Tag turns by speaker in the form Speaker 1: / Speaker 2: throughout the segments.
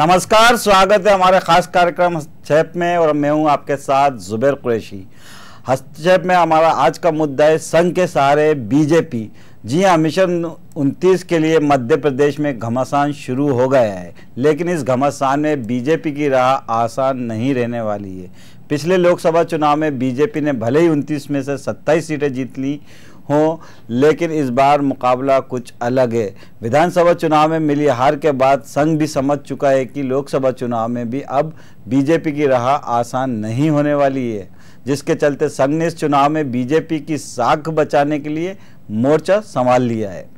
Speaker 1: नमस्कार, स्वागत है हमारे खास कार्यक्रम हस्तक्षेप में और मैं हूं आपके साथ जुबैर कुरैशी। हस्तक्षेप में हमारा आज का मुद्दा है संघ के सहारे बीजेपी। जी हां, मिशन 29 के लिए मध्य प्रदेश में घमासान शुरू हो गया है, लेकिन इस घमासान में बीजेपी की राह आसान नहीं रहने वाली है। पिछले लोकसभा चुनाव में बीजेपी ने भले ही 29 में से 27 सीटें जीत ली हो, लेकिन इस बार मुकाबला कुछ अलग है। विधानसभा चुनाव में मिली हार के बाद संघ भी समझ चुका है कि लोकसभा चुनाव में भी अब बीजेपी की राह आसान नहीं होने वाली है, जिसके चलते संघ ने इस चुनाव में बीजेपी की साख बचाने के लिए मोर्चा संभाल लिया है।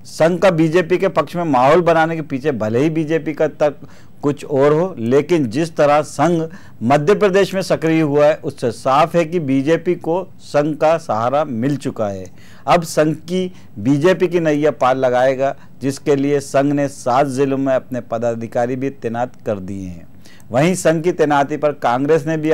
Speaker 1: संघ का बीजेपी के पक्ष में माहौल बनाने के पीछे भले ही बीजेपी का तर्क कुछ और हो, लेकिन जिस तरह संघ मध्य प्रदेश में सक्रिय हुआ है उससे साफ है कि बीजेपी को संघ का सहारा मिल चुका है। अब संघ की बीजेपी की नैया पार लगाएगा, जिसके लिए संघ ने 7 जिलों में अपने पदाधिकारी भी तैनात कर दिए हैं। वहीं संघ की तैनाती पर कांग्रेस ने भी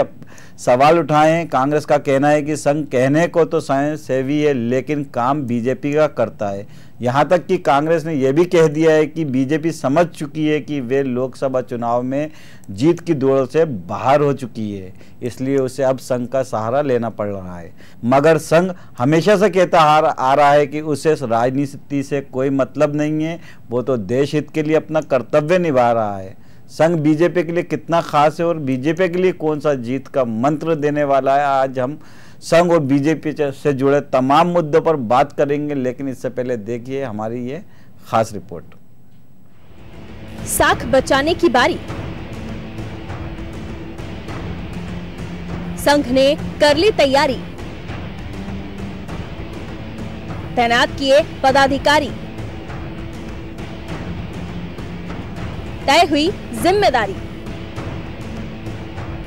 Speaker 1: सवाल उठाए हैं। कांग्रेस का कहना है कि संघ कहने को तो स्वयं सेवी है, लेकिन काम बीजेपी का करता है। यहां तक कि कांग्रेस ने यह भी कह दिया है कि बीजेपी समझ चुकी है कि वे लोकसभा चुनाव में जीत की दौड़ से बाहर हो चुकी है, इसलिए उसे अब संघ का सहारा लेना पड़ रहा है। मगर संघ हमेशा से कहता आ रहा है कि उसे राजनीति से कोई मतलब नहीं है, वो तो देश हित के लिए अपना कर्तव्य निभा रहा है। संघ बीजेपी के लिए कितना खास है और बीजेपी के लिए कौन सा जीत का मंत्र देने वाला है, आज हम संघ और बीजेपी से जुड़े तमाम मुद्दों पर बात करेंगे। लेकिन इससे पहले देखिए हमारी ये खास रिपोर्ट।
Speaker 2: साख बचाने की बारी। संघ ने कर ली तैयारी, तैनात किए पदाधिकारी, तय हुई जिम्मेदारी।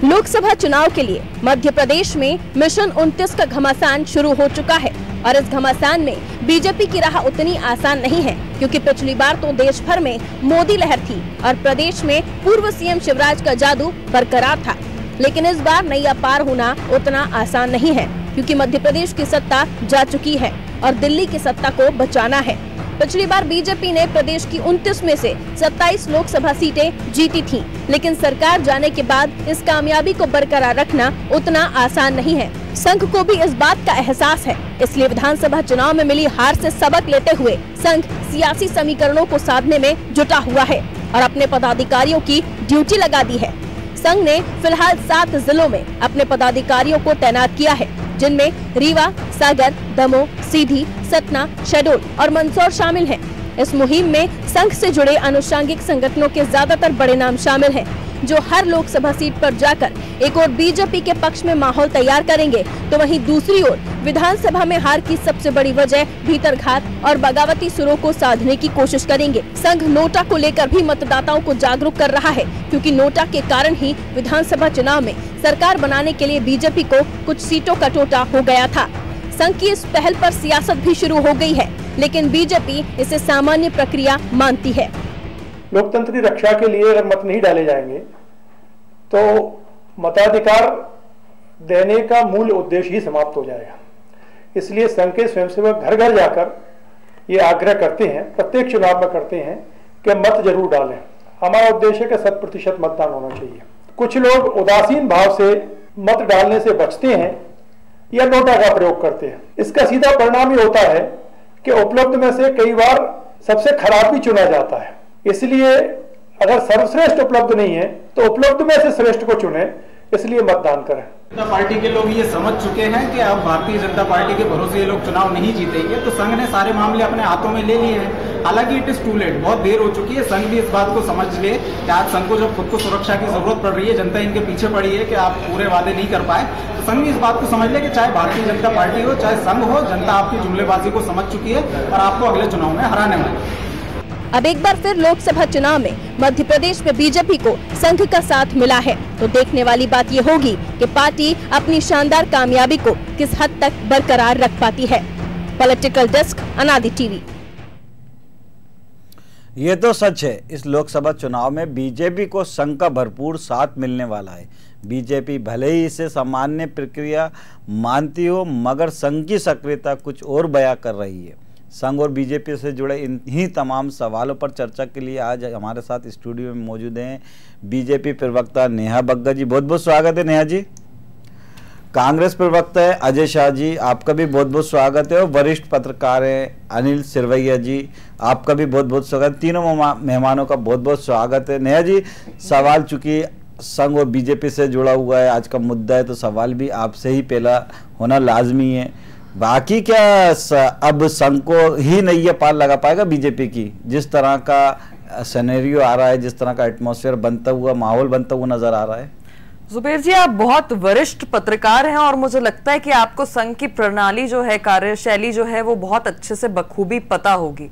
Speaker 2: लोकसभा चुनाव के लिए मध्य प्रदेश में मिशन 29 का घमासान शुरू हो चुका है और इस घमासान में बीजेपी की राह उतनी आसान नहीं है, क्योंकि पिछली बार तो देश भर में मोदी लहर थी और प्रदेश में पूर्व सीएम शिवराज का जादू बरकरार था। लेकिन इस बार नैया पार होना उतना आसान नहीं है, क्योंकि मध्य प्रदेश की सत्ता जा चुकी है और दिल्ली की सत्ता को बचाना है। पिछली बार बीजेपी ने प्रदेश की 29 में से 27 लोकसभा सीटें जीती थीं, लेकिन सरकार जाने के बाद इस कामयाबी को बरकरार रखना उतना आसान नहीं है। संघ को भी इस बात का एहसास है, इसलिए विधानसभा चुनाव में मिली हार से सबक लेते हुए संघ सियासी समीकरणों को साधने में जुटा हुआ है और अपने पदाधिकारियों की ड्यूटी लगा दी है। संघ ने फिलहाल 7 जिलों में अपने पदाधिकारियों को तैनात किया है, जिनमें रीवा, सागर, दमोह, सीधी, सतना, शहडोल और मंदसौर शामिल हैं। इस मुहिम में संघ से जुड़े अनुषंगिक संगठनों के ज्यादातर बड़े नाम शामिल हैं, जो हर लोकसभा सीट पर जाकर एक और बीजेपी के पक्ष में माहौल तैयार करेंगे, तो वहीं दूसरी ओर विधानसभा में हार की सबसे बड़ी वजह भीतरघात और बगावती सुरों को साधने की कोशिश करेंगे। संघ नोटा को लेकर भी मतदाताओं को जागरूक कर रहा है, क्योंकि नोटा के कारण ही विधानसभा चुनाव में सरकार बनाने के लिए बीजेपी को कुछ सीटों का टोटा हो गया था। संघ की इस पहल पर सियासत भी शुरू हो गई है, लेकिन बीजेपी इसे सामान्य प्रक्रिया मानती है।
Speaker 3: लोकतंत्र की रक्षा के लिए अगर मत नहीं डाले जाएंगे तो मताधिकार देने का मूल उद्देश्य ही समाप्त हो जाएगा। इसलिए संघ के स्वयंसेवक घर घर जाकर ये आग्रह करते हैं, प्रत्येक चुनाव में करते हैं कि मत जरूर डालें। हमारा उद्देश्य है कि 100% मतदान होना चाहिए। कुछ लोग उदासीन भाव से मत डालने से बचते हैं या नोटा का प्रयोग करते हैं। इसका सीधा परिणाम ये होता है कि उपलब्ध में से कई बार सबसे खराब भी चुना जाता है। इसलिए अगर सर्वश्रेष्ठ उपलब्ध नहीं है तो उपलब्ध में से श्रेष्ठ को चुने, इसलिए मतदान करें।
Speaker 4: जनता पार्टी के लोग ये समझ चुके हैं कि अब भारतीय जनता पार्टी के भरोसे ये लोग चुनाव नहीं जीतेंगे, तो संघ ने सारे मामले अपने हाथों में ले लिए हैं। हालांकि इट इज टू लेट, बहुत देर हो चुकी है। संघ भी इस बात को समझ ले कि आज संघ को जब खुद को सुरक्षा की जरूरत पड़ रही है, जनता इनके पीछे पड़ी है कि आप पूरे वादे नहीं कर पाए, तो संघ भी इस बात को समझ ले कि चाहे भारतीय जनता पार्टी हो चाहे संघ हो, जनता आपकी जुमलेबाजी को समझ चुकी है और आपको अगले चुनाव में हराने वाली है।
Speaker 2: अब एक बार फिर लोकसभा चुनाव में मध्य प्रदेश में बीजेपी को संघ का साथ मिला है, तो देखने वाली बात ये होगी कि पार्टी अपनी शानदार कामयाबी को किस हद तक बरकरार रख पाती है। पॉलिटिकल डेस्क, अनादि टीवी।
Speaker 1: ये तो सच है, इस लोकसभा चुनाव में बीजेपी को संघ का भरपूर साथ मिलने वाला है। बीजेपी भले ही इसे सामान्य प्रक्रिया मानती हो, मगर संघ की सक्रियता कुछ और बयां कर रही है। संघ और बीजेपी से जुड़े इन्हीं तमाम सवालों पर चर्चा के लिए आज हमारे साथ स्टूडियो में मौजूद हैं बीजेपी प्रवक्ता नेहा बग्गा जी। बहुत बहुत स्वागत है नेहा जी। कांग्रेस प्रवक्ता है अजय शाह जी, आपका भी बहुत बहुत स्वागत है। और वरिष्ठ पत्रकार हैं अनिल सिरवैया जी, आपका भी बहुत बहुत स्वागत। तीनों मेहमानों का बहुत बहुत स्वागत है। नेहा जी, सवाल चूंकि संघ और बीजेपी से जुड़ा हुआ है, आज का मुद्दा है, तो सवाल भी आपसे ही पहला होना लाजमी है। बाकी क्या अब संघ को ही नहीं ये पार लगा पाएगा बीजेपी की? जिस तरह का सिनेरियो आ रहा है, जिस तरह का एटमॉस्फेयर बनता हुआ, माहौल बनता हुआ नजर आ रहा है।
Speaker 5: जुबेर जी, आप बहुत वरिष्ठ पत्रकार हैं और मुझे लगता है कि आपको संघ की प्रणाली जो है, कार्यशैली जो है, वो बहुत अच्छे से बखूबी पता होगी।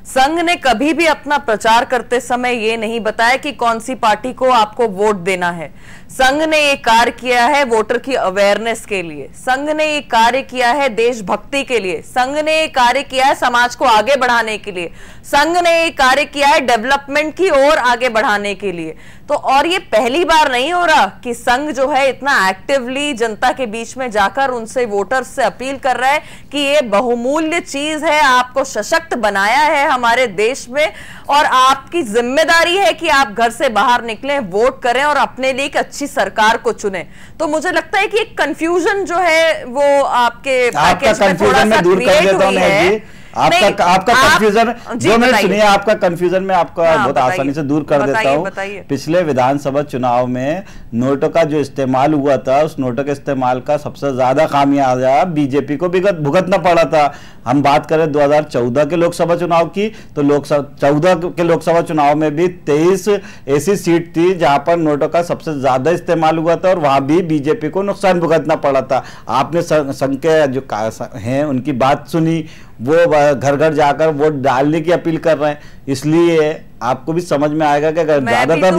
Speaker 5: संघ ने कभी भी अपना प्रचार करते समय ये नहीं बताया कि कौन सी पार्टी को आपको वोट देना है। संघ ने ये कार्य किया है वोटर की अवेयरनेस के लिए, संघ ने ये कार्य किया है देशभक्ति के लिए, संघ ने ये कार्य किया है समाज को आगे बढ़ाने के लिए, संघ ने ये कार्य किया है डेवलपमेंट की ओर आगे बढ़ाने के लिए। तो और ये पहली बार नहीं हो रहा कि संघ जो है इतना एक्टिवली जनता के बीच में जाकर उनसे वोटर्स से अपील कर रहा है कि ये बहुमूल्य चीज है, आपको सशक्त बनाया है हमारे देश में और आपकी जिम्मेदारी है कि आप घर से बाहर निकलें, वोट करें और अपने लिए एक अच्छी सरकार को चुने। तो मुझे लगता है कि एक कंफ्यूजन जो है वो आपके पैकेज में थोड़ा सा क्रिएट हुई है।
Speaker 1: आपका कंफ्यूजन जो मैंने सुनिए, आपका कंफ्यूजन में आपका बहुत आसानी से दूर कर देता हूँ। पिछले विधानसभा चुनाव में नोटों का जो इस्तेमाल हुआ था, उस नोटों के इस्तेमाल का सबसे ज्यादा खामियाजा बीजेपी को भुगतना पड़ा था। हम बात करें 2014 के लोकसभा चुनाव की, तो 14 के लोकसभा चुनाव में भी 23 ऐसी सीट थी जहां पर नोटों का सबसे ज्यादा इस्तेमाल हुआ था और वहां भी बीजेपी को नुकसान भुगतना पड़ा था। आपने संघ के जो हैं उनकी बात सुनी, वो घर घर जाकर वोट डालने की अपील कर रहे हैं, इसलिए आपको भी समझ में आएगा कि अगर ज्यादातर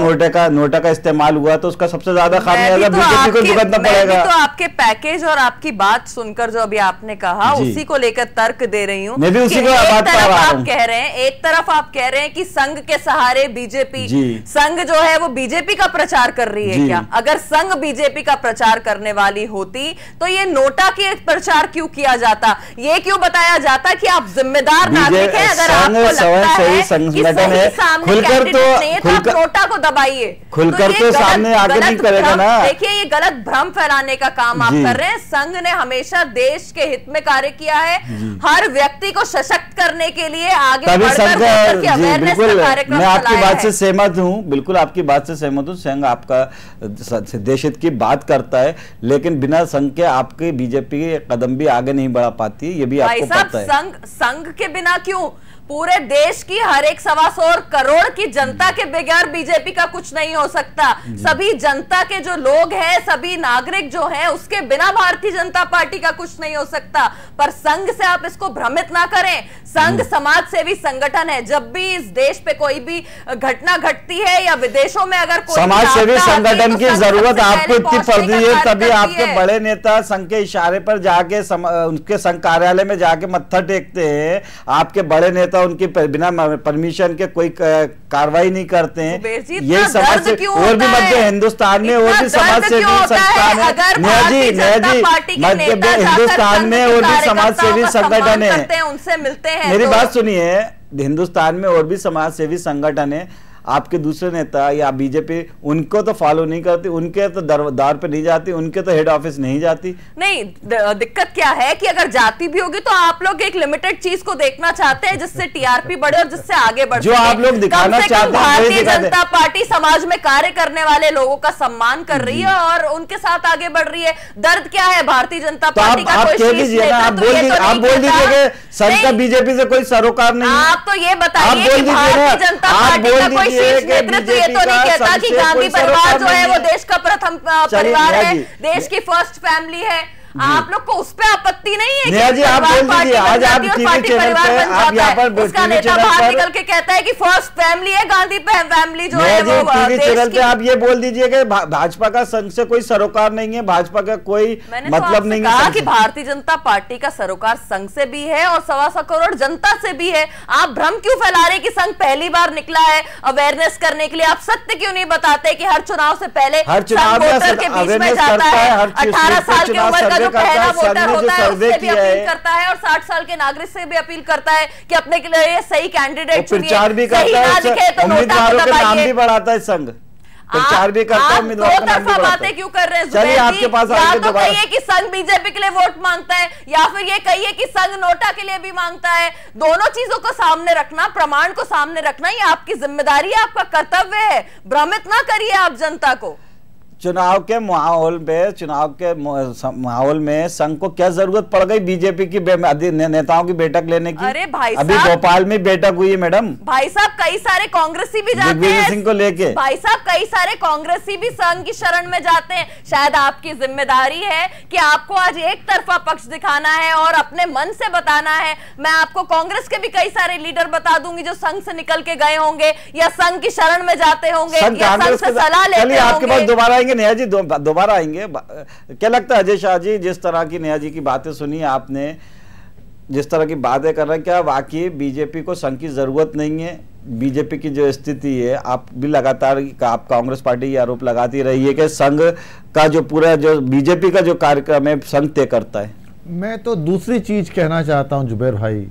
Speaker 1: नोटा का इस्तेमाल हुआ तो उसका सबसे ज्यादा खामियाजा बीजेपी को भुगतना पड़ेगा।
Speaker 5: तो आपके पैकेज और आपकी बात सुनकर जो अभी आपने कहा उसी को लेकर तर्क दे रही हूँ।
Speaker 1: मैं भी उसी को बात कर रहा हूँ।
Speaker 5: कह रहे हैं, एक तरफ आप कह रहे हैं कि संघ के सहारे बीजेपी, संघ जो है वो बीजेपी का प्रचार कर रही है क्या? अगर संघ बीजेपी का प्रचार करने वाली होती तो ये नोटा के प्रचार क्यों किया जाता? ये क्यों बताया जाता कि आप जिम्मेदार नागरिक हैं? अगर आपको लगता है संगठन है, खुलकर तो नोटा को दबाइए,
Speaker 1: खुलकर तो सामने आगे नहीं करेगा ना।
Speaker 5: देखिए, ये गलत भ्रम फैलाने का काम आप कर रहे हैं। संघ ने हमेशा देश के हित में कार्य किया है, हर व्यक्ति को सशक्त करने के लिए आगे बढ़कर
Speaker 1: मैं आपकी बात से सहमत हूँ, बिल्कुल आपकी बात से सहमत हूँ। संघ आपका देश हित की बात करता है, लेकिन बिना संघ के आपके बीजेपी कदम भी आगे नहीं बढ़ा पाती, ये भी आपको पता है।
Speaker 5: संघ के बिना क्यों? पूरे देश की हर एक 125 करोड़ की जनता के बगैर बीजेपी का कुछ नहीं हो सकता। सभी जनता के जो लोग हैं, सभी नागरिक जो हैं, उसके बिना भारतीय जनता पार्टी का कुछ नहीं हो सकता। पर संघ से आप इसको भ्रमित ना करें। संघ समाज सेवी संगठन है। जब भी इस देश पे कोई भी घटना घटती है या विदेशों में अगर कोई
Speaker 1: समाज सेवी संगठन की जरूरत आपको इतनी पड़ रही है, तभी आपके बड़े नेता संघ के इशारे पर जाके उनके संघ कार्यालय में जाके मत्था टेकते हैं। आपके बड़े नेता उनकी बिना परमिशन के कोई कार्रवाई नहीं करते हैं। ये समाज से और भी मध्य हिंदुस्तान में और भी समाज सेवी संस्थान है, हिंदुस्तान में और भी समाज सेवी संगठन है,
Speaker 5: उनसे मिलते हैं।
Speaker 1: मेरी बात सुनिए, हिंदुस्तान में और भी समाज सेवी संगठन है। आपके दूसरे नेता या बीजेपी उनको तो फॉलो नहीं करती, उनके तो दरबार पे नहीं जाती, उनके तो हेड ऑफिस नहीं जाती।
Speaker 5: नहीं, दिक्कत क्या है कि अगर जाती भी होगी तो आप लोग एक लिमिटेड चीज को देखना चाहते हैं जिससे टीआरपी बढ़े और जिससे आगे बढ़े।
Speaker 1: जो आप लोग दिखाना चाहते हैं,
Speaker 5: भारतीय जनता पार्टी समाज में कार्य करने वाले लोगों का सम्मान कर रही है और उनके साथ आगे बढ़ रही है। दर्द क्या है भारतीय जनता पार्टी का?
Speaker 1: आप बोल दीजिए, संघ का बीजेपी से कोई सरोकार नहीं।
Speaker 5: आप तो ये बताइए कि भारतीय जनता पार्टी का कोई नेतृत्व ये तो नहीं कहता कि गांधी परिवार जो है वो देश का प्रथम परिवार है, देश की फर्स्ट फैमिली है। आप लोग को उस पे आपत्ति नहीं है?
Speaker 1: नेहा जी, आप बोल दीजिए, आज आप टीवी चैनल पे, आप यहाँ पर
Speaker 5: उसका नेता बाहर निकल के कहता है कि फर्स्ट फैमिली है गांधी फैमिली जो है वो
Speaker 1: टीवी चैनल पे आप ये बोल दीजिए कि भाजपा का संघ से कोई सरोकार नहीं है, भाजपा का कोई मतलब नहीं है।
Speaker 5: कहा कि भारतीय जनता पार्टी का सरोकार संघ से भी है और 125 करोड़ जनता से भी है। आप भ्रम क्यों फैला रहे कि संघ पहली बार निकला है अवेयरनेस करने के लिए? आप सत्य क्यों नहीं बताते कि हर चुनाव से पहले
Speaker 1: हर चुनाव
Speaker 5: वोटर के बीच में जाता है? 18 साल की उम्र का जो पहला वोटर होता है उससे भी अपील
Speaker 1: है
Speaker 5: करता है और 60 साल के नागरिक से भी अपील करता है कि अपने के लिए सही कैंडिडेट चुनिए,
Speaker 1: प्रचार भी करता है, उम्मीदवारों के नाम भी बढ़ाता है संघ, प्रचार भी करता है,
Speaker 5: उम्मीदवार का नाम भी बढ़ाता है। बातें क्यों कर रहे हैं?
Speaker 1: चलिए आपके पास
Speaker 5: या तो कहिए कि संघ बीजेपी के लिए वोट मांगता है या फिर ये कहिए कि संघ नोटा के लिए भी मांगता है। दोनों चीजों को सामने रखना, प्रमाण को सामने रखना, ये आपकी जिम्मेदारी है, आपका कर्तव्य है। भ्रमित ना करिए आप जनता को।
Speaker 1: चुनाव के माहौल में संघ को क्या जरूरत पड़ गई बीजेपी की नेताओं की बैठक लेने की?
Speaker 5: अरे भाई
Speaker 1: अभी भोपाल में बैठक हुई है मैडम।
Speaker 5: भाई साहब कई सारे कांग्रेसी भी जाते हैं
Speaker 1: सिंह को लेके।
Speaker 5: भाई साहब कई सारे कांग्रेसी भी संघ की शरण में जाते हैं। शायद आपकी जिम्मेदारी है कि आपको आज एक तरफा पक्ष दिखाना है और अपने मन से बताना है। मैं आपको कांग्रेस के भी कई सारे लीडर बता दूंगी जो संघ से निकल के गए होंगे या संघ की शरण में जाते होंगे या संघ से सलाह लेते होंगे।
Speaker 1: आपके पास दोबारा नेहा जी दोबारा आएंगे। क्या लगता है अजय शाह जी, जिस तरह की नेहा जी की बातें सुनी आपने, जिस तरह की बातें कर रहे हैं, क्या वाकई बीजेपी को संघ की जरूरत नहीं है? बीजेपी की जो स्थिति है, आप भी लगातार आप कांग्रेस पार्टी ये आरोप लगाती रही है कि संघ का जो पूरा जो बीजेपी का जो कार्यक्रम है संघ तय करता है।
Speaker 6: मैं तो दूसरी चीज कहना चाहता हूं जुबैर भाई,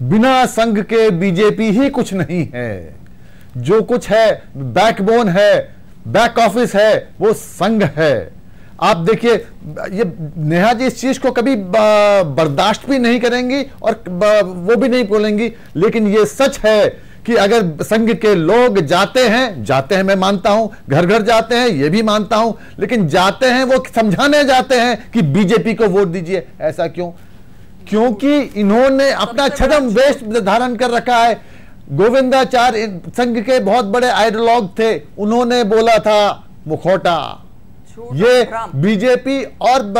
Speaker 6: बिना संघ के बीजेपी ही कुछ नहीं है। जो कुछ है, बैकबोन है, बैक ऑफिस है, वो संघ है। आप देखिए, ये नेहा जी इस चीज को कभी बर्दाश्त भी नहीं करेंगी और वो भी नहीं बोलेंगी, लेकिन ये सच है कि अगर संघ के लोग जाते हैं, मैं मानता हूं, घर घर जाते हैं, ये भी मानता हूं, लेकिन जाते हैं वो समझाने जाते हैं कि बीजेपी को वोट दीजिए। ऐसा क्यों? क्योंकि इन्होंने अपना छद्म वेश धारण कर रखा है। गोविंदाचार्य संघ के बहुत बड़े आइडियोलॉग थे, उन्होंने बोला था मुखौटा। ये बीजेपी और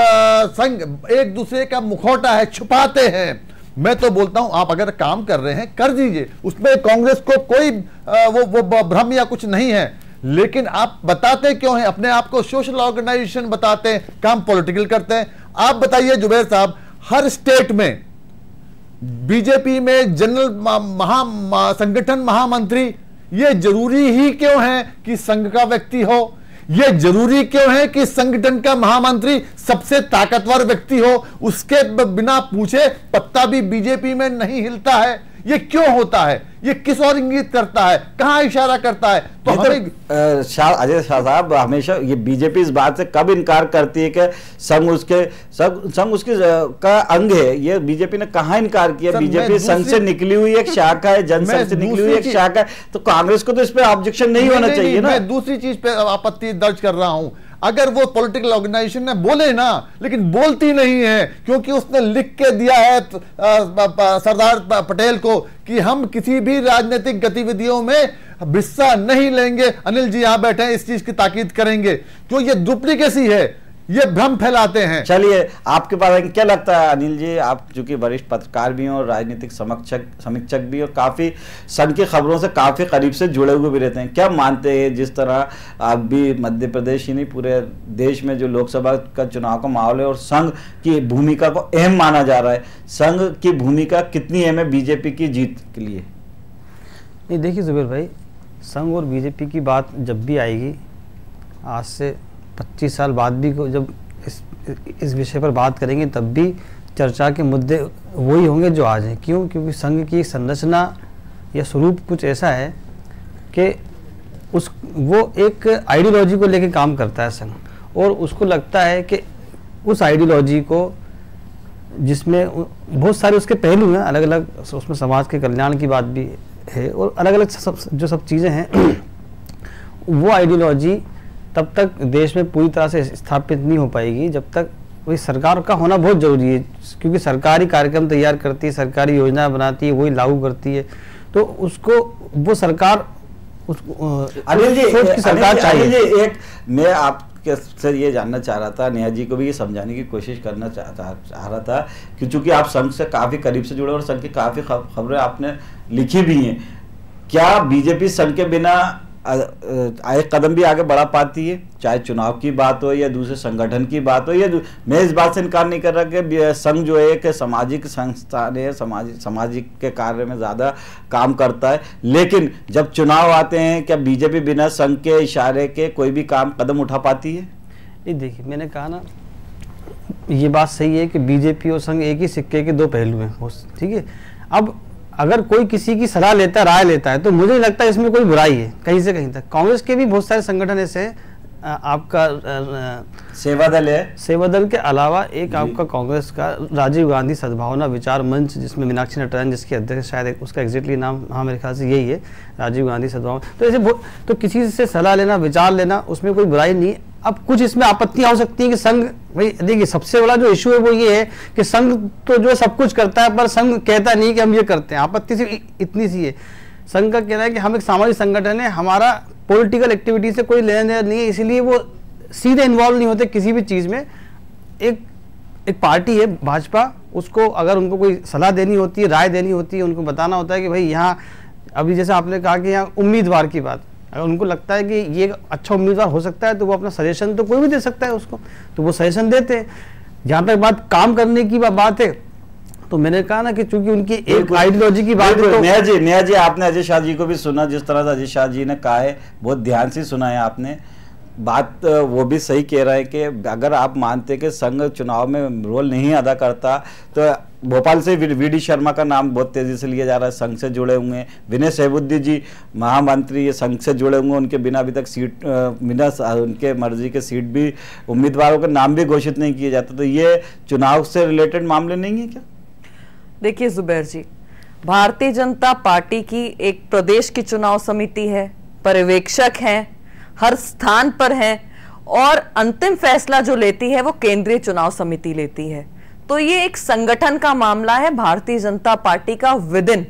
Speaker 6: संघ एक दूसरे का मुखौटा है, छुपाते हैं। मैं तो बोलता हूं आप अगर काम कर रहे हैं कर दीजिए, उसमें कांग्रेस को कोई वो भ्रम या कुछ नहीं है, लेकिन आप बताते क्यों हैं? अपने आप को सोशल ऑर्गेनाइजेशन बताते हैं, काम पॉलिटिकल करते हैं। आप बताइए जुबैर साहब, हर स्टेट में बीजेपी में जनरल संगठन महामंत्री, ये जरूरी ही क्यों है कि संघ का व्यक्ति हो? ये जरूरी क्यों है कि संगठन का महामंत्री सबसे ताकतवर व्यक्ति हो? उसके बिना पूछे पत्ता भी बीजेपी में नहीं हिलता है। ये क्यों होता है? ये किस और इंगित करता है? कहां इशारा करता है? तो
Speaker 1: अजय शाह साहब, हमेशा ये बीजेपी इस बात से कब इनकार करती है कि संघ उसके का अंग है? ये बीजेपी ने कहां इनकार किया? बीजेपी संघ से निकली हुई एक शाखा है, जनसंघ से निकली हुई एक शाखा है, तो कांग्रेस को तो इस पे ऑब्जेक्शन नहीं होना चाहिए ना।
Speaker 6: मैं दूसरी चीज पे आपत्ति दर्ज कर रहा हूं। अगर वो पॉलिटिकल ऑर्गेनाइजेशन ने बोले ना, लेकिन बोलती नहीं है, क्योंकि उसने लिख के दिया है सरदार पटेल को कि हम किसी भी राजनीतिक गतिविधियों में हिस्सा नहीं लेंगे। अनिल जी यहां बैठे हैं, इस चीज की ताकीद करेंगे, क्यों ये डुप्लीकेसी है, ये भ्रम फैलाते हैं।
Speaker 1: चलिए आपके पास क्या लगता है अनिल जी, आप चूंकि वरिष्ठ पत्रकार भी हैं और राजनीतिक समीक्षक भी, और काफी संघ की खबरों से काफी करीब से जुड़े हुए भी रहते हैं, क्या मानते हैं जिस तरह आप भी मध्य प्रदेश ही नहीं पूरे देश में जो लोकसभा का चुनाव का माहौल है और संघ की भूमिका को अहम माना जा रहा है, संघ की भूमिका कितनी अहम है बीजेपी की जीत के लिए?
Speaker 7: नहीं, देखिए जुबैर भाई, संघ और बीजेपी की बात जब भी आएगी, आज से 25 साल बाद भी जब इस विषय पर बात करेंगे, तब भी चर्चा के मुद्दे वही होंगे जो आज हैं। क्यों? क्योंकि संघ की संरचना या स्वरूप कुछ ऐसा है कि वो एक आइडियोलॉजी को लेकर काम करता है संघ, और उसको लगता है कि उस आइडियोलॉजी को, जिसमें बहुत सारे उसके पहलू हैं अलग अलग, उसमें समाज के कल्याण की बात भी है और अलग अलग जो सब चीज़ें हैं, वो आइडियोलॉजी तब तक देश में पूरी तरह से स्थापित नहीं हो पाएगी जब तक वही सरकार का होना बहुत जरूरी है, क्योंकि सरकारी कार्यक्रम तैयार करती है, सरकारी योजना बनाती है, वही लागू करती है, तो उसको वो सरकार
Speaker 1: अनिल जी सरकार चाहिए। एक मैं आपके से ये जानना चाह रहा था, नेहा जी को भी ये समझाने की कोशिश करना चाह रहा था कि चूंकि आप संघ से काफी करीब से जुड़े और संघ की काफी खबरें आपने लिखी भी हैं, क्या बीजेपी संघ के बिना एक कदम भी आगे बढ़ा पाती है? चाहे चुनाव की बात हो या दूसरे संगठन की बात हो, या मैं इस बात से इनकार नहीं कर रहा कि संघ जो है एक सामाजिक संस्थान है, सामाजिक के कार्य में ज़्यादा काम करता है, लेकिन जब चुनाव आते हैं क्या बीजेपी बिना संघ के इशारे के कोई भी कदम उठा पाती है?
Speaker 7: ये देखिए, मैंने कहा ना, ये बात सही है कि बीजेपी और संघ एक ही सिक्के के दो पहलू हैं, ठीक है। अब अगर कोई किसी की सलाह लेता है, राय लेता है, तो मुझे नहीं लगता इसमें कोई बुराई है कहीं से कहीं तक। कांग्रेस के भी बहुत सारे संगठन ऐसे हैं, आपका
Speaker 1: सेवा दल है,
Speaker 7: सेवा दल के अलावा एक आपका कांग्रेस का राजीव गांधी सद्भावना विचार मंच, जिसमें मीनाक्षी नटराजन जिसके अध्यक्ष, शायद उसका एग्जैक्टली नाम, हाँ मेरे ख्याल से यही है, राजीव गांधी सद्भावना। तो ऐसे तो किसी से सलाह लेना, विचार लेना, उसमें कोई बुराई नहीं है। अब कुछ इसमें आपत्तियां हो सकती हैं कि संघ, भाई देखिए सबसे बड़ा जो इशू है वो ये है कि संघ तो जो सब कुछ करता है, पर संघ कहता नहीं कि हम ये करते हैं। आपत्ति सिर्फ इतनी सी है, संघ का कहना है कि हम एक सामाजिक संगठन है, हमारा पॉलिटिकल एक्टिविटी से कोई लेना देना नहीं है, इसलिए वो सीधे इन्वॉल्व नहीं होते किसी भी चीज़ में। एक पार्टी है भाजपा, उसको अगर उनको कोई सलाह देनी होती है, राय देनी होती है, उनको बताना होता है कि भाई यहाँ, अभी जैसे आपने कहा कि यहाँ उम्मीदवार की बात, अगर उनको लगता है कि ये अच्छा उम्मीदवार हो सकता है तो वो अपना सजेशन तो कोई भी दे सकता है उसको, तो वो सजेशन देते हैं। जहाँ तक बात काम करने की बात है, तो मैंने कहा ना कि चूंकि उनकी एक आइडियोलॉजी की बात है, तो
Speaker 1: नेहा जी आपने अजय शाह जी को भी सुना, जिस तरह से अजय शाह जी ने कहा है, बहुत ध्यान से सुना है आपने बात। वो भी सही कह रहा है कि अगर आप मानते हैं कि संघ चुनाव में रोल नहीं अदा करता, तो भोपाल से वीडी शर्मा का नाम बहुत तेजी से लिया जा रहा है, संघ से जुड़े हुए हैं। विनय सहबुद्दीन जी महामंत्री, ये संघ से जुड़े हुए, उनके बिना अभी तक सीट, बिना उनके मर्जी के सीट भी, उम्मीदवारों के नाम भी घोषित नहीं किए जाते। तो ये चुनाव से रिलेटेड मामले नहीं है क्या?
Speaker 5: देखिए जुबैर जी, भारतीय जनता पार्टी की एक प्रदेश की चुनाव समिति है, पर्यवेक्षक हैं, हर स्थान पर हैं, और अंतिम फैसला जो लेती है वो केंद्रीय चुनाव समिति लेती है। तो ये एक संगठन का मामला है भारतीय जनता पार्टी का विदिन।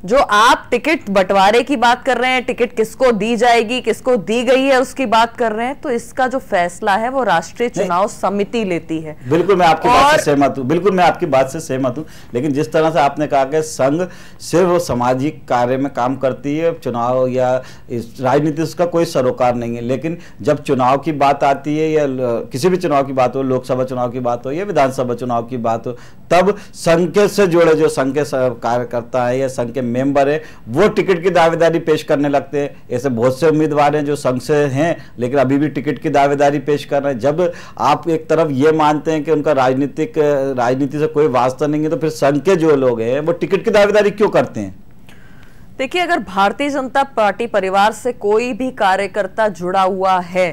Speaker 5: जो आप टिकट बंटवारे की बात कर रहे हैं, टिकट किसको दी जाएगी, किसको दी गई है, उसकी बात कर रहे हैं, तो इसका जो फैसला है वो राष्ट्रीय चुनाव समिति लेती है।
Speaker 1: बिल्कुल मैं आपकी बात से सहमत हूं, बिल्कुल मैं आपकी बात से सहमत हूं, लेकिन जिस तरह से आपने कहा कि संघ सिर्फ सामाजिक कार्य में काम करती है, चुनाव या राजनीति उसका कोई सरोकार नहीं है, लेकिन जब चुनाव की बात आती है, या किसी भी चुनाव की बात हो, लोकसभा चुनाव की बात हो या विधानसभा चुनाव की बात हो, तब संघ से जुड़े जो संघ के कार्यकर्ता है या संघ के मेंबर है, वो टिकट की दावेदारी पेश करने लगते हैं। ऐसे बहुत से उम्मीदवार हैं जो संघ से हैं लेकिन अभी भी टिकट की दावेदारी पेश कर रहे हैं। जब आप एक तरफ ये मानते हैं कि उनका राजनीति से कोई वास्ता नहीं है, तो फिर संघ के जो लोग हैं वो टिकट की दावेदारी क्यों करते हैं?
Speaker 5: देखिए, अगर भारतीय जनता पार्टी परिवार से कोई भी कार्यकर्ता जुड़ा हुआ है,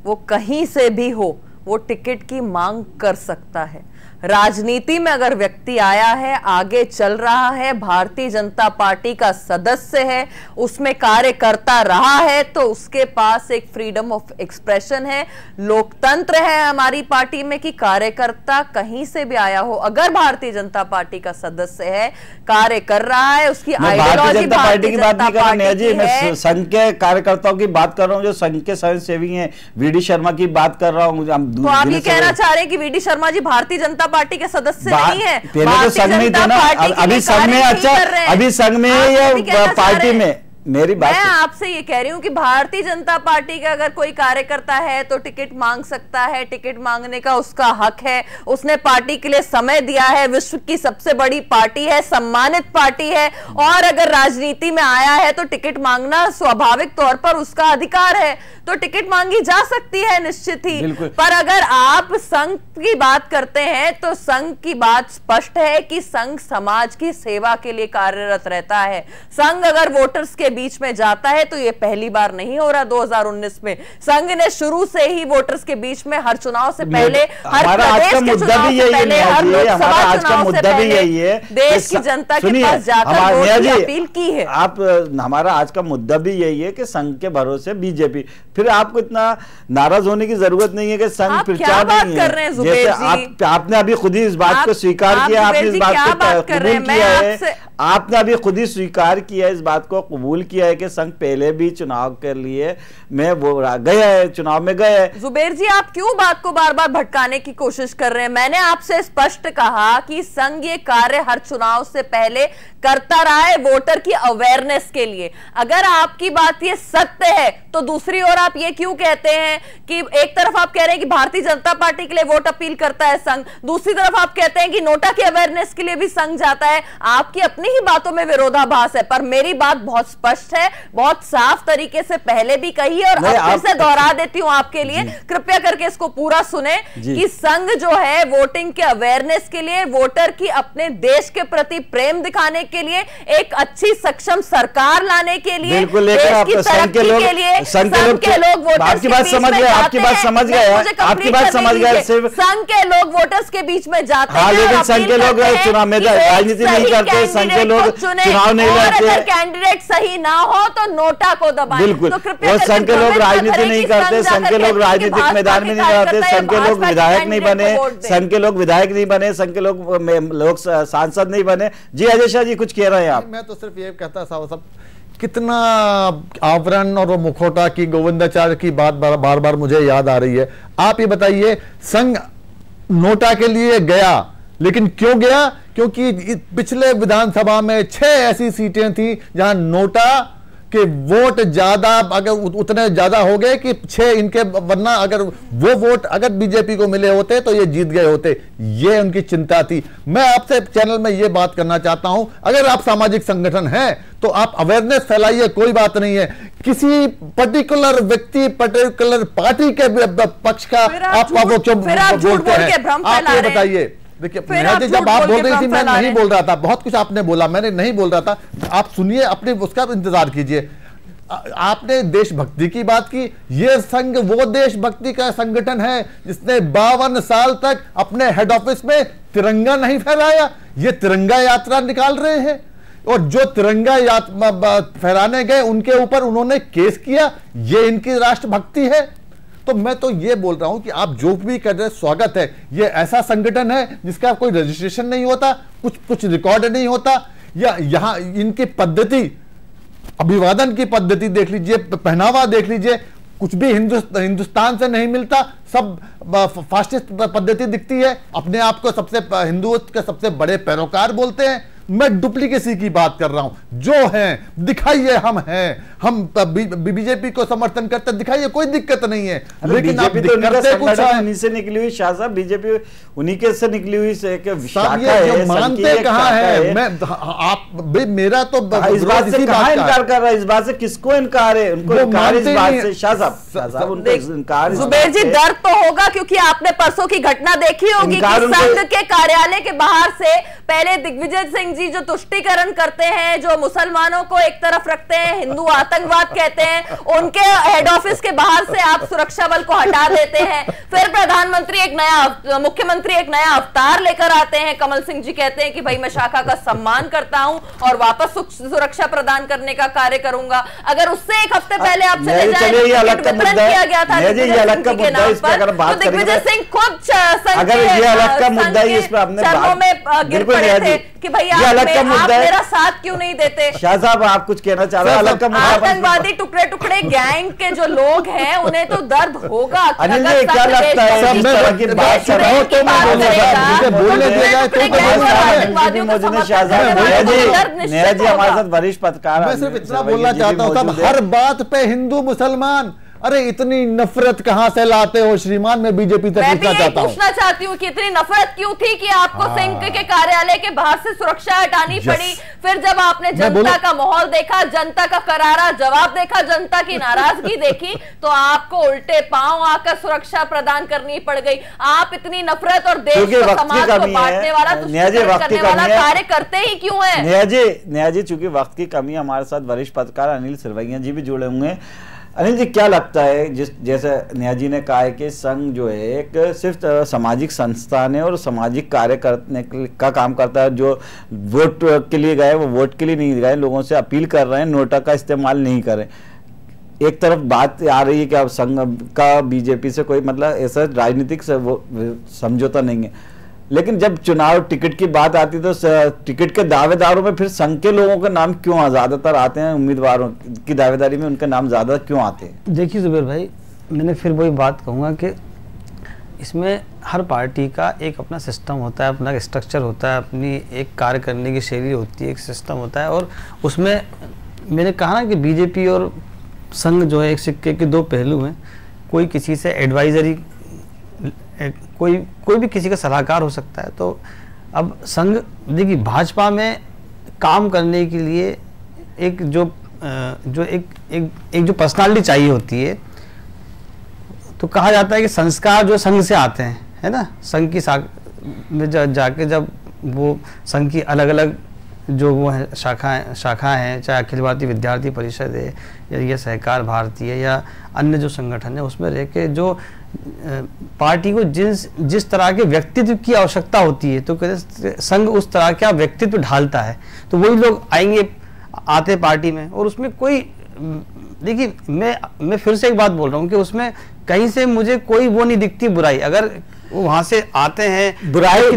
Speaker 5: वो कहीं से भी हो, वो टिकट की मांग कर सकता है। राजनीति में अगर व्यक्ति आया है, आगे चल रहा है, भारतीय जनता पार्टी का सदस्य है, उसमें कार्य करता रहा है, तो उसके पास एक फ्रीडम ऑफ एक्सप्रेशन है, लोकतंत्र है हमारी पार्टी में कि कार्यकर्ता कहीं से भी आया हो, अगर भारतीय जनता पार्टी का सदस्य है, कार्य कर रहा है, उसकी आइडियोलॉजी भारतीय जनता पार्टी की है।
Speaker 1: संघ के कार्यकर्ताओं की बात कर रहा हूँ, जो संघ के स्वयंसेवी हैं, वीडी शर्मा की बात कर रहा हूँ।
Speaker 5: तो आप ये कहना चाह रहे हैं कि वीडी शर्मा जी भारतीय जनता पार्टी के सदस्य नहीं है?
Speaker 1: पहले तो संघ में थे ना, अभी संघ में, अच्छा अभी संघ में है या पार्टी में? मेरी बात,
Speaker 5: मैं आपसे ये कह रही हूँ कि भारतीय जनता पार्टी का अगर कोई कार्यकर्ता है तो टिकट मांग सकता है, टिकट मांगने का उसका हक है, उसने पार्टी के लिए समय दिया है, विश्व की सबसे बड़ी पार्टी है, सम्मानित पार्टी है, और अगर राजनीति में आया है तो टिकट मांगना स्वाभाविक तौर पर उसका अधिकार है, तो टिकट मांगी जा सकती है निश्चित ही। पर अगर आप संघ की बात करते हैं तो संघ की बात स्पष्ट है कि संघ समाज की सेवा के लिए कार्यरत रहता है। संघ अगर वोटर्स के बीच में जाता है तो ये पहली बार नहीं हो रहा। 2019 में संघ ने शुरू से ही वोटर्स के बीच में हर चुनाव से पहले, हर प्रदेश के चुनाव से पहले, हर लोकसभा चुनाव से पहले देश की जनता के पास जाकर वोट की अपील की है।
Speaker 1: आप, हमारा आज का मुद्दा भी यही है कि संघ के भरोसे बीजेपी। फिर आपको इतना नाराज होने की जरूरत नहीं है कि संघ प्रचार नहीं है। जैसे आपने अभी खुद ही इस बात को स्वीकार किया, आपने इस बात को कबूल किया है, आपने अभी खुद ही स्वीकार किया, इस बात को कबूल किया है कि संघ पहले भी चुनाव के लिए में वो गया है, चुनाव में गया है।
Speaker 5: जुबेर जी, आप क्यों बात को बार बार भटकाने की कोशिश कर रहे हैं? मैंने आपसे स्पष्ट कहा कि संघ ये कार्य हर चुनाव से पहले करता रहा है वोटर की अवेयरनेस के लिए। अगर आपकी बात ये सत्य है तो दूसरी ओर आप ये क्यों कहते हैं कि एक तरफ आप कह रहे हैं कि भारतीय जनता पार्टी के लिए वोट अपील करता है संघ, दूसरी तरफ आप कहते हैं कि नोटा की अवेयरनेस के लिए भी संघ जाता है। आपकी अपनी अपनी ही बातों में विरोधाभास है, पर मेरी बात बहुत स्पष्ट है, बहुत साफ तरीके से पहले भी कही है और अब फिर से दोहरा देती हूं आपके लिए, कृपया करके इसको पूरा सुने कि संघ जो है वोटिंग के अवेयरनेस के लिए, वोटर की अपने देश के प्रति प्रेम दिखाने के लिए, एक अच्छी सक्षम सरकार लाने के लिए, देश की तरक्की के लिए, संघ के लोग वोटर्स के बीच में जाते हैं। आपकी बात समझ गए। संघ के लोग वोटर्स के बीच में जाते हैं,
Speaker 1: लेकिन संघ के लोग चुनाव में राजनीति नहीं करते, संघ के लोग चुनाव नहीं लड़ते।
Speaker 5: अगर कैंडिडेट सही ना हो तो नोटा को दबाएं।
Speaker 1: बिल्कुल, और संघ के लोग राजनीति नहीं करते, संघ के लोग राजनीतिक मैदान में नहीं जाते, संघ के लोग विधायक नहीं बने, संघ के लोग विधायक नहीं बने, संघ के लोग सांसद नहीं बने। जी अजय शाह जी कुछ कह रहे हैं आप?
Speaker 6: मैं तो सिर्फ ये कहता साहब, कितना आवरण और मुखौटा की गोविंदाचार्य की बात बार बार मुझे याद आ रही है। आप ये बताइए, संघ नोटा के लिए गया, लेकिन क्यों गया? क्योंकि पिछले विधानसभा में 6 ऐसी सीटें थी जहां नोटा के वोट ज्यादा, अगर उतने ज्यादा हो गए कि 6 इनके, वरना अगर वो वोट अगर बीजेपी को मिले होते तो ये जीत गए होते। ये उनकी चिंता थी। मैं आपसे चैनल में ये बात करना चाहता हूं, अगर आप सामाजिक संगठन हैं तो आप अवेयरनेस फैलाइए, कोई बात नहीं है। किसी पर्टिकुलर व्यक्ति, पर्टिकुलर पार्टी के पक्ष का आप वो क्यों बोलते हैं? आप ये बताइए। देखिए जब आप बोल रही थी मैं नहीं बोल रहा था, बहुत कुछ आपने बोला, मैंने नहीं बोल रहा था। आप सुनिए, अपने उसका इंतजार कीजिए। आपने देशभक्ति की बात की। यह संघ वो देशभक्ति का संगठन है जिसने 52 साल तक अपने हेड ऑफिस में तिरंगा नहीं फहराया। ये तिरंगा यात्रा निकाल रहे हैं और जो तिरंगा फहराने गए उनके ऊपर उन्होंने केस किया। ये इनकी राष्ट्रभक्ति है। तो मैं तो ये बोल रहा हूं कि आप जो भी कर रहे हैं स्वागत है। ये ऐसा संगठन है जिसका कोई रजिस्ट्रेशन नहीं होता, कुछ रिकॉर्ड नहीं होता, या यहां इनकी पद्धति, अभिवादन की पद्धति देख लीजिए, पहनावा देख लीजिए, कुछ भी हिंदुस्तान से नहीं मिलता, सब फासिस्ट पद्धति दिखती है। अपने आप को हिंदुत्व के सबसे बड़े पैरोकार बोलते हैं। मैं डुप्लीकेसी की बात कर रहा हूं। जो हैं दिखाइए, हम बीजेपी को समर्थन करते दिखाइए, कोई दिक्कत नहीं है। लेकिन आप करते कुछ
Speaker 1: उन्हीं से निकली हुई शाह साहब, बीजेपी उन्हीं के से निकली हुई
Speaker 6: ये मानते कहां है? मैं आप मेरा तो
Speaker 1: इस बात से कहां इनकार कर रहा है? इस बात से किसको इनकार है? उनको इनकार इस बात से शाह साहब उनको इनकार।
Speaker 5: जुबेर जी दर्द तो होगा, क्योंकि आपने परसों की घटना देखी होगी कि संघ के कार्यालय के बाहर से पहले दिग्विजय सिंह जी जो तुष्टीकरण करते हैं, जो मुसलमानों को एक तरफ रखते हैं, हिंदू आतंकवाद कहते हैं, उनके हेड ऑफिस के बाहर से आप सुरक्षा बल को हटा देते हैं। फिर प्रधानमंत्री मुख्यमंत्री एक नया अवतार लेकर आते हैं। कमल सिंह जी कहते हैं कि भाई मैं शाखा का सम्मान करता हूं और वापस सुरक्षा प्रदान करने का कार्य करूंगा। अगर उससे एक हफ्ते पहले आप चले जाए, वितरण किया गया था तो दिग्विजय सिंह खुद चरणों में गिर पड़े थे कि भाई आप मेरा साथ क्यों नहीं देते?
Speaker 1: शाह साहब आप कुछ कहना चाह रहे हैं? अलग का मुद्दा,
Speaker 5: आतंकवादी टुकड़े टुकड़े गैंग के जो लोग हैं उन्हें तो दर्द होगा।
Speaker 1: अनिल जी क्या लगता है
Speaker 6: मोदी ने
Speaker 1: शाह जी हमारे साथ वरिष्ठ पत्रकार,
Speaker 6: मैं सिर्फ इतना बोलना चाहता हूँ साहब, हर बात पे हिंदू मुसलमान, अरे इतनी नफरत कहां से लाते हो श्रीमान? मैं बीजेपी तक
Speaker 5: पूछना चाहती हूँ कि इतनी नफरत क्यों थी कि आपको संघ के कार्यालय के बाहर से सुरक्षा हटानी पड़ी? फिर जब आपने जनता का माहौल देखा, जनता का करारा जवाब देखा, जनता की नाराजगी देखी, तो आपको उल्टे पांव आकर सुरक्षा प्रदान करनी पड़ गई। आप इतनी नफरत और देश को, समाज को बांटने वाला, करने वाला कार्य करते ही क्यों है?
Speaker 1: नेहा जी चूंकि वक्त की कमी, हमारे साथ वरिष्ठ पत्रकार अनिल सिरवैया जी भी जुड़े हुए हैं। अनिल जी क्या लगता है, जैसे नेहा जी ने कहा है कि संघ जो है एक सिर्फ सामाजिक संस्थान है और सामाजिक कार्य करने का काम करता है। जो वोट के लिए गए वो वोट के लिए नहीं गए, लोगों से अपील कर रहे हैं नोटा का इस्तेमाल नहीं करें। एक तरफ बात आ रही है कि अब संघ का बीजेपी से कोई मतलब ऐसा राजनीतिक समझौता नहीं है, लेकिन जब चुनाव टिकट की बात आती है तो टिकट के दावेदारों में फिर संघ के लोगों के नाम क्यों ज्यादातर आते हैं? उम्मीदवारों की दावेदारी में उनके नाम ज्यादा क्यों आते हैं?
Speaker 7: देखिए जुबेर भाई, मैंने फिर वही बात कहूँगा कि इसमें हर पार्टी का एक अपना सिस्टम होता है, अपना स्ट्रक्चर होता है, अपनी एक कार्य करने की शैली होती है, एक सिस्टम होता है। और उसमें मैंने कहा ना कि बीजेपी और संघ जो है एक सिक्के के 2 पहलू हैं। कोई किसी से एडवाइजरी, कोई भी किसी का सलाहकार हो सकता है। तो अब संघ, देखिए भाजपा में काम करने के लिए एक जो जो पर्सनालिटी चाहिए होती है, तो कहा जाता है कि संस्कार जो संघ से आते हैं, है ना, संघ की में जाके जब वो संघ की अलग अलग जो वो है शाखाएं हैं, चाहे अखिल भारतीय विद्यार्थी परिषद है या ये सहकार भारती है या अन्य जो संगठन है, उसमें रह के जो पार्टी को जिस तरह के व्यक्तित्व की आवश्यकता होती है, तो संघ उस तरह का व्यक्तित्व ढालता है। तो वही लोग आएंगे, आते पार्टी में, और उसमें कोई, देखिए मैं फिर से एक बात बोल रहा हूँ कि उसमें कहीं से मुझे कोई वो नहीं दिखती बुराई। अगर वो वहां से आते हैं,
Speaker 1: बुराई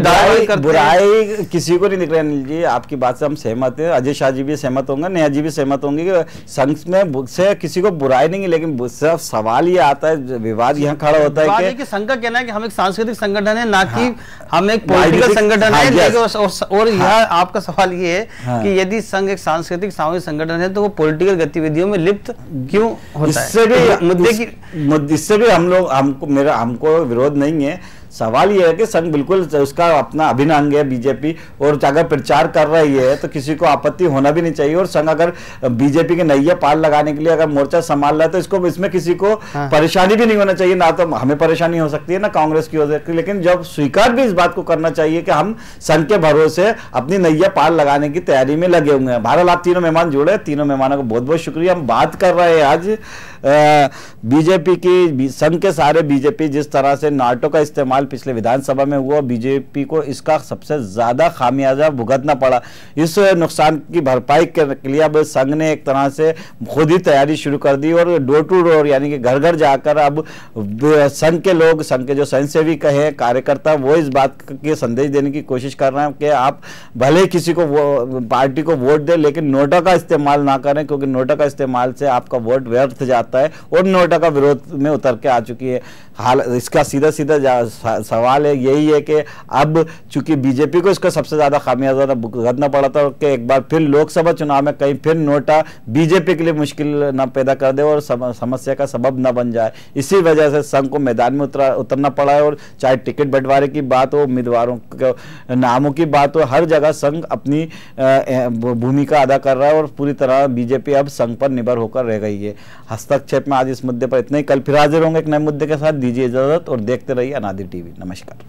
Speaker 1: किसी को नहीं दिख रहा है। जी, आपकी बात से हम सहमत हैं, अजय शाह जी भी सहमत होंगे, नेहा जी भी सहमत होंगे कि संघ में से किसी को बुराई नहीं है, लेकिन सिर्फ सवाल ये आता है, विवाद यहाँ खड़ा होता है कि
Speaker 7: संघ का कहना है कि हम एक सांस्कृतिक संगठन है, ना कि हम एक पॉलिटिकल संगठन है। और यह आपका सवाल ये है कि यदि संघ एक सांस्कृतिक सामूहिक संगठन है तो वो पॉलिटिकल गतिविधियों में लिप्त क्यों होता है?
Speaker 1: इससे भी हमको विरोध नहीं है। सवाल यह है कि संघ बिल्कुल उसका अपना अभिन्न अंग है बीजेपी, और अगर प्रचार कर रही है तो किसी को आपत्ति होना भी नहीं चाहिए। और संघ अगर बीजेपी के नैया पार लगाने के लिए अगर मोर्चा संभाल रहा है तो इसको इसमें किसी को परेशानी भी नहीं होना चाहिए। ना तो हमें परेशानी हो सकती है, ना कांग्रेस की हो सकती है, लेकिन जब स्वीकार भी इस बात को करना चाहिए कि हम संघ के भरोसे अपनी नैया पार लगाने की तैयारी में लगे हुए हैं। बहरहाल आप तीनों मेहमान जुड़े, तीनों मेहमानों को बहुत बहुत शुक्रिया। हम बात कर रहे हैं आज बीजेपी की, संघ के सारे बीजेपी जिस तरह से नाटो का इस्तेमाल पिछले विधानसभा में हुआ, बीजेपी को इसका सबसे ज्यादा खामियाजा भुगतना पड़ा। इस नुकसान की भरपाई के लिए अब संघ ने एक तरह से खुद ही तैयारी शुरू कर दी, और डोर टू डोर यानी कि घर घर जाकर अब संघ के लोग, संघ के जो स्वयंसेवी कहे कार्यकर्ता, वो इस बात के संदेश देने की कोशिश कर रहे हैं कि आप भले किसी को पार्टी को वोट दे, लेकिन नोटा का इस्तेमाल ना करें, क्योंकि नोटा का इस्तेमाल से आपका वोट व्यर्थ जाता है, और नोटा का विरोध में उतर के आ चुकी है। हाल इसका सीधा सवाल है यही है कि अब चूंकि बीजेपी को इसका सबसे ज्यादा खामियाजा भुगतना पड़ा था, कि एक बार फिर लोकसभा चुनाव में कहीं फिर नोटा बीजेपी के लिए मुश्किल न पैदा कर दे और समस्या का सबब न बन जाए। इसी वजह से संघ को मैदान में उतरना पड़ा है, और चाहे टिकट बंटवारे की बात हो, उम्मीदवारों के नामों की बात हो, हर जगह संघ अपनी भूमिका अदा कर रहा है, और पूरी तरह बीजेपी अब संघ पर निर्भर होकर रह गई है। हस्तक्षेप में आज इस मुद्दे पर इतना ही। कल फिर हाजिर होंगे एक नए मुद्दे के साथ। दीजिए इजाजत और देखते रहिए अनादि टीवी। नमस्कार।